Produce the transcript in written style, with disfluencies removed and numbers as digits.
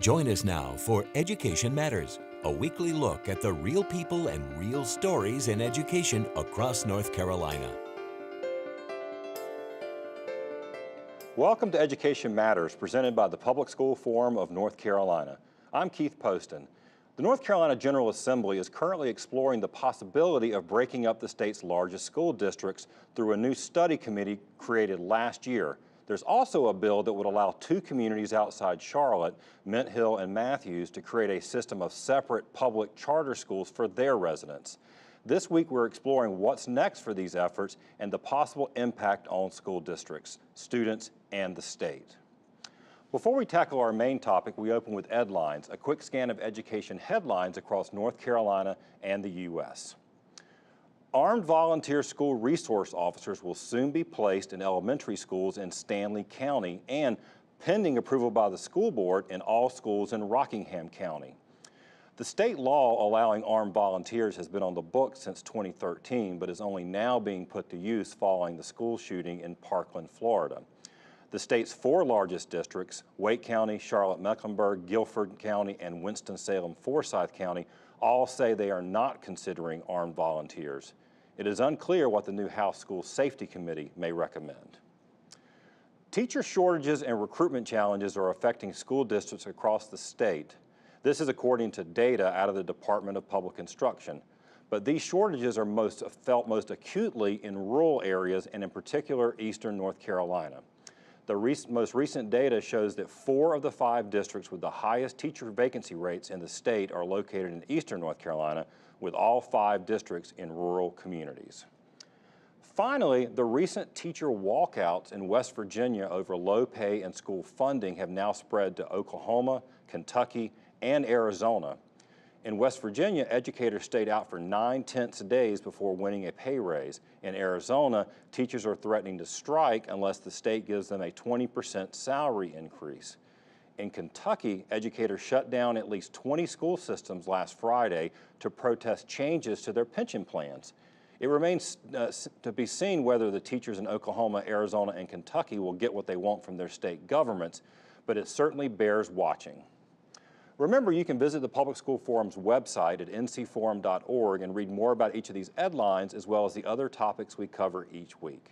Join us now for Education Matters, a weekly look at the real people and real stories in education across North Carolina. Welcome to Education Matters, presented by the Public School Forum of North Carolina. I'm Keith Poston. The North Carolina General Assembly is currently exploring the possibility of breaking up the state's largest school districts through a new study committee created last year. There's also a bill that would allow two communities outside Charlotte, Mint Hill and Matthews, to create a system of separate public charter schools for their residents. This week we're exploring what's next for these efforts and the possible impact on school districts, students, and the state. Before we tackle our main topic, we open with Edlines, a quick scan of education headlines across North Carolina and the U.S. Armed volunteer school resource officers will soon be placed in elementary schools in Stanly County and, pending approval by the school board, in all schools in Rockingham County. The state law allowing armed volunteers has been on the books since 2013, but is only now being put to use following the school shooting in Parkland, Florida. The state's four largest districts, Wake County, Charlotte-Mecklenburg, Guilford County, and Winston-Salem-Forsyth County, all say they are not considering armed volunteers. It is unclear what the new House School Safety Committee may recommend. Teacher shortages and recruitment challenges are affecting school districts across the state. This is according to data out of the Department of Public Instruction. But these shortages are felt most acutely in rural areas and in particular eastern North Carolina. The most recent data shows that 4 of the 5 districts with the highest teacher vacancy rates in the state are located in eastern North Carolina, with all 5 districts in rural communities. Finally, the recent teacher walkouts in West Virginia over low pay and school funding have now spread to Oklahoma, Kentucky, and Arizona. In West Virginia, educators stayed out for 9 tenths days before winning a pay raise. In Arizona, teachers are threatening to strike unless the state gives them a 20% salary increase. In Kentucky, educators shut down at least 20 school systems last Friday to protest changes to their pension plans. It remains to be seen whether the teachers in Oklahoma, Arizona, and Kentucky will get what they want from their state governments, but it certainly bears watching. Remember, you can visit the Public School Forum's website at ncforum.org and read more about each of these headlines as well as the other topics we cover each week.